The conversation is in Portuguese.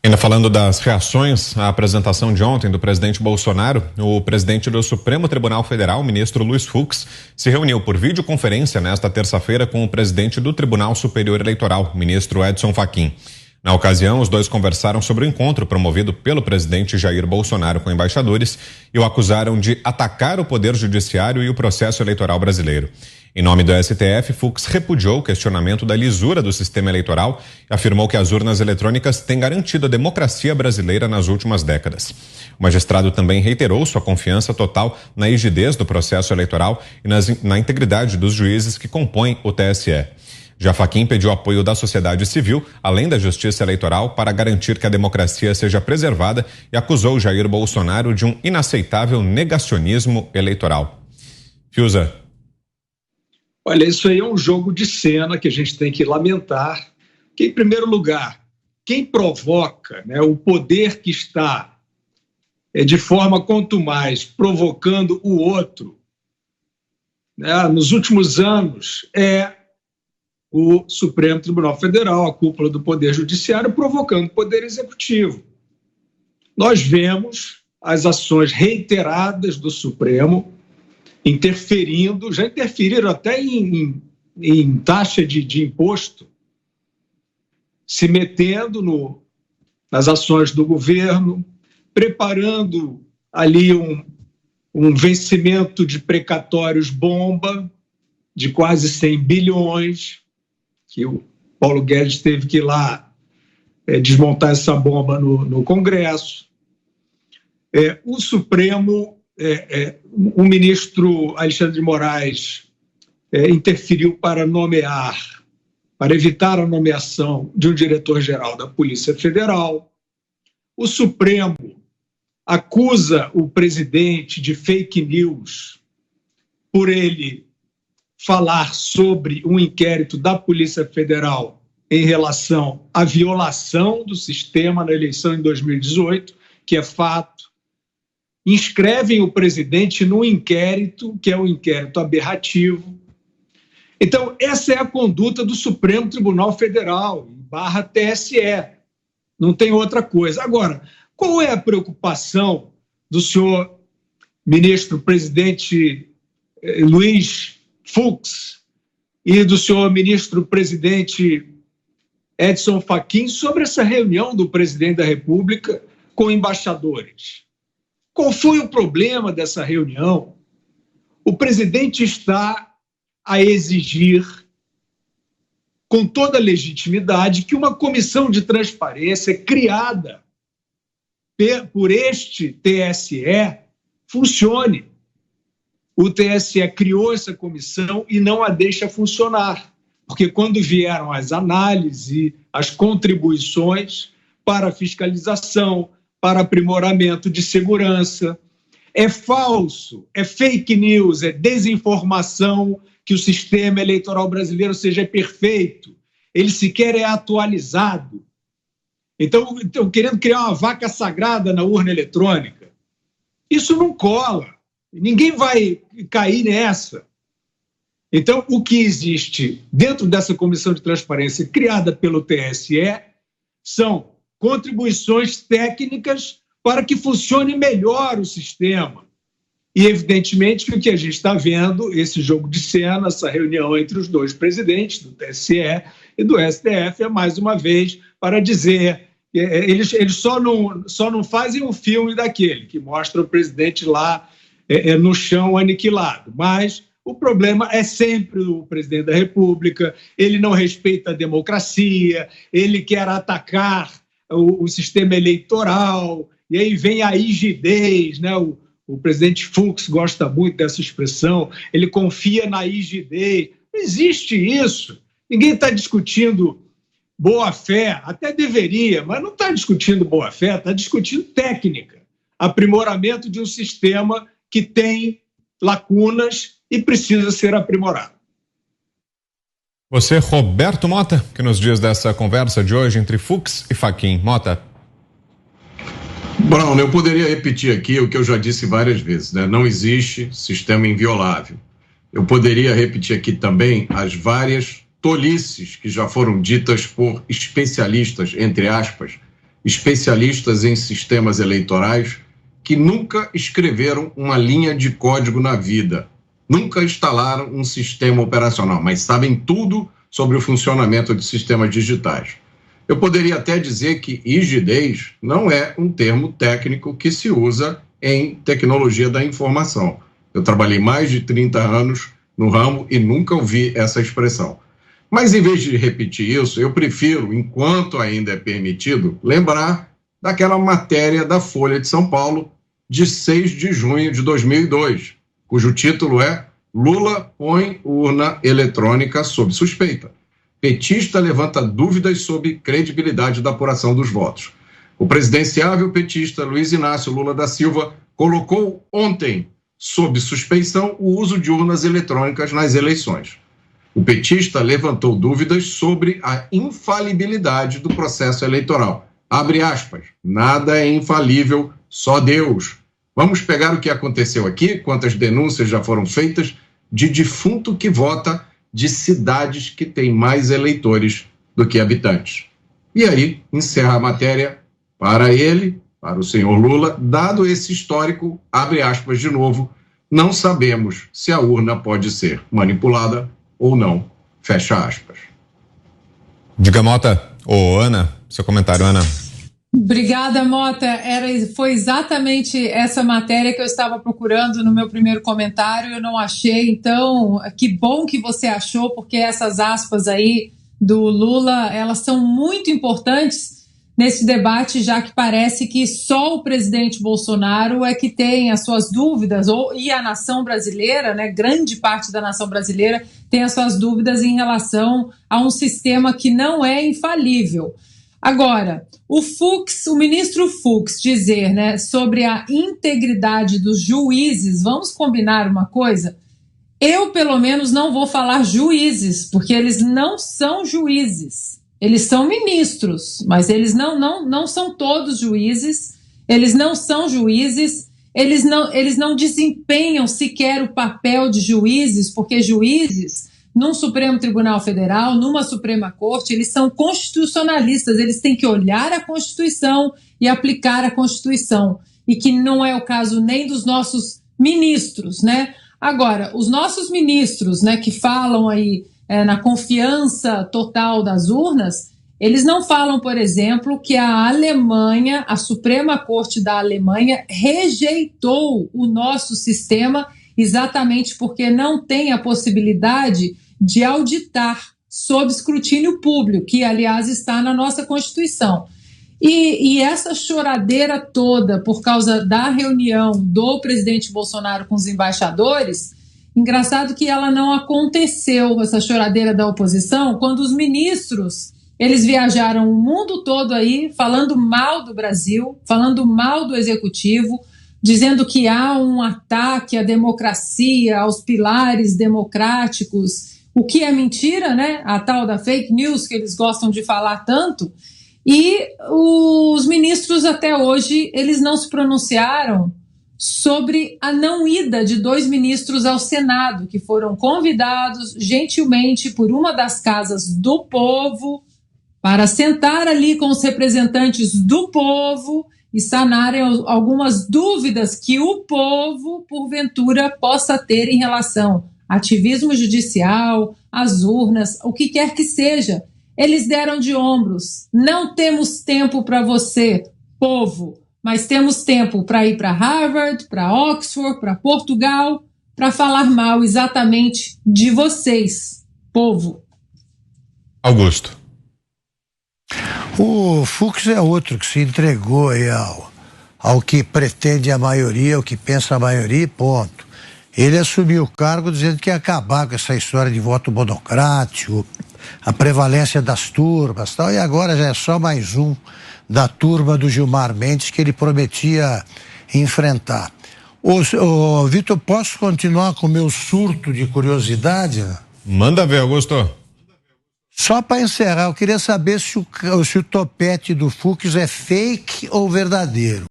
Ainda falando das reações à apresentação de ontem do presidente Bolsonaro, o presidente do Supremo Tribunal Federal, o ministro Luiz Fux, se reuniu por videoconferência nesta terça-feira com o presidente do Tribunal Superior Eleitoral, o ministro Edson Fachin. Na ocasião, os dois conversaram sobre o encontro promovido pelo presidente Jair Bolsonaro com embaixadores e o acusaram de atacar o poder judiciário e o processo eleitoral brasileiro. Em nome do STF, Fux repudiou o questionamento da lisura do sistema eleitoral e afirmou que as urnas eletrônicas têm garantido a democracia brasileira nas últimas décadas. O magistrado também reiterou sua confiança total na rigidez do processo eleitoral e na integridade dos juízes que compõem o TSE. Já Fachin pediu apoio da sociedade civil, além da justiça eleitoral, para garantir que a democracia seja preservada e acusou Jair Bolsonaro de um inaceitável negacionismo eleitoral. Fiuza. Olha, isso aí é um jogo de cena que a gente tem que lamentar, que, em primeiro lugar, quem provoca, o poder que está, de forma quanto mais provocando o outro, nos últimos anos, é o Supremo Tribunal Federal, a cúpula do Poder Judiciário, provocando o Poder Executivo. Nós vemos as ações reiteradas do Supremo interferindo, já interferiram até em taxa de imposto, se metendo nas ações do governo, preparando ali um vencimento de precatórios bomba de quase 100 bilhões, que o Paulo Guedes teve que ir lá desmontar essa bomba no Congresso. O Supremo, o ministro Alexandre de Moraes interferiu para evitar a nomeação de um diretor-geral da Polícia Federal. O Supremo acusa o presidente de fake news por ele falar sobre um inquérito da Polícia Federal em relação à violação do sistema na eleição em 2018, que é fato. Inscrevem o presidente num inquérito, que é um inquérito aberrativo. Então, essa é a conduta do Supremo Tribunal Federal, / TSE. Não tem outra coisa. Agora, qual é a preocupação do senhor ministro-presidente Luiz Fux e do senhor ministro-presidente Edson Fachin sobre essa reunião do presidente da República com embaixadores? Qual foi o problema dessa reunião? O presidente está a exigir, com toda a legitimidade, que uma comissão de transparência criada por este TSE funcione. O TSE criou essa comissão e não a deixa funcionar, porque quando vieram as análises e as contribuições para fiscalização, para aprimoramento de segurança, é falso, é fake news, é desinformação que o sistema eleitoral brasileiro seja perfeito. Ele sequer é atualizado. Então, estão querendo criar uma vaca sagrada na urna eletrônica. Isso não cola. Ninguém vai cair nessa. Então, o que existe dentro dessa comissão de transparência criada pelo TSE são contribuições técnicas para que funcione melhor o sistema. E, evidentemente, que o que a gente está vendo, esse jogo de cena, essa reunião entre os dois presidentes, do TSE e do STF, é mais uma vez para dizer que eles só não fazem um filme daquele, que mostra o presidente lá no chão aniquilado. Mas o problema é sempre o presidente da República, ele não respeita a democracia, ele quer atacar o sistema eleitoral, e aí vem a rigidez, o presidente Fux gosta muito dessa expressão, ele confia na rigidez. Não existe isso. Ninguém está discutindo boa-fé, até deveria, mas não está discutindo boa-fé, está discutindo técnica, aprimoramento de um sistema que tem lacunas e precisa ser aprimorado. Você, Roberto Mota, que nos diz dessa conversa de hoje entre Fux e Fachin. Mota. Brown, eu poderia repetir aqui o que eu já disse várias vezes, Não existe sistema inviolável. Eu poderia repetir aqui também as várias tolices que já foram ditas por especialistas, entre aspas, especialistas em sistemas eleitorais que nunca escreveram uma linha de código na vida, nunca instalaram um sistema operacional, mas sabem tudo sobre o funcionamento de sistemas digitais. Eu poderia até dizer que rigidez não é um termo técnico que se usa em tecnologia da informação. Eu trabalhei mais de 30 anos no ramo e nunca ouvi essa expressão. Mas, em vez de repetir isso, eu prefiro, enquanto ainda é permitido, lembrar daquela matéria da Folha de São Paulo de 6 de junho de 2002, cujo título é Lula põe urna eletrônica sob suspeita. Petista levanta dúvidas sobre credibilidade da apuração dos votos. O presidenciável petista Luiz Inácio Lula da Silva colocou ontem sob suspeição o uso de urnas eletrônicas nas eleições. O petista levantou dúvidas sobre a infalibilidade do processo eleitoral. Abre aspas, nada é infalível, só Deus. Vamos pegar o que aconteceu aqui, quantas denúncias já foram feitas de defunto que vota de cidades que têm mais eleitores do que habitantes. E aí, encerra a matéria para ele, para o senhor Lula, dado esse histórico, abre aspas de novo, não sabemos se a urna pode ser manipulada ou não, fecha aspas. Diga, Mota, ou Ana, seu comentário, Ana. Obrigada, Mota. Foi exatamente essa matéria que eu estava procurando no meu primeiro comentário, eu não achei, então que bom que você achou, porque essas aspas aí do Lula, elas são muito importantes nesse debate, já que parece que só o presidente Bolsonaro é que tem as suas dúvidas, e a nação brasileira, né, grande parte da nação brasileira tem as suas dúvidas em relação a um sistema que não é infalível. Agora, o ministro Fux dizer, né, sobre a integridade dos juízes, vamos combinar uma coisa? Eu, pelo menos, não vou falar juízes, porque eles não são juízes. Eles são ministros, mas eles não são todos juízes, eles não são juízes, eles não desempenham sequer o papel de juízes, porque juízes, num Supremo Tribunal Federal, numa Suprema Corte, eles são constitucionalistas, eles têm que olhar a Constituição e aplicar a Constituição, e que não é o caso nem dos nossos ministros, né? Agora, os nossos ministros, né, que falam aí na confiança total das urnas, eles não falam, por exemplo, que a Alemanha, a Suprema Corte da Alemanha, rejeitou o nosso sistema exatamente porque não tem a possibilidade de auditar sob escrutínio público, que, aliás, está na nossa Constituição. E essa choradeira toda por causa da reunião do presidente Bolsonaro com os embaixadores, engraçado que ela não aconteceu, essa choradeira da oposição, quando os ministros, eles viajaram o mundo todo aí falando mal do Brasil, falando mal do executivo, dizendo que há um ataque à democracia, aos pilares democráticos, o que é mentira, né? A tal da fake news que eles gostam de falar tanto. E os ministros até hoje, eles não se pronunciaram sobre a não ida de 2 ministros ao Senado, que foram convidados gentilmente por uma das casas do povo para sentar ali com os representantes do povo e sanarem algumas dúvidas que o povo, porventura, possa ter em relação a ativismo judicial, às urnas, o que quer que seja. Eles deram de ombros. Não temos tempo para você, povo, mas temos tempo para ir para Harvard, para Oxford, para Portugal, para falar mal exatamente de vocês, povo. Augusto. O Fux é outro que se entregou aí ao que pretende a maioria, ao que pensa a maioria, ponto. Ele assumiu o cargo dizendo que ia acabar com essa história de voto monocrático, a prevalência das turmas e tal, e agora já é só mais um da turma do Gilmar Mendes que ele prometia enfrentar. Vitor, posso continuar com o meu surto de curiosidade? Manda ver, Augusto. Só para encerrar, eu queria saber se o topete do Fux é fake ou verdadeiro.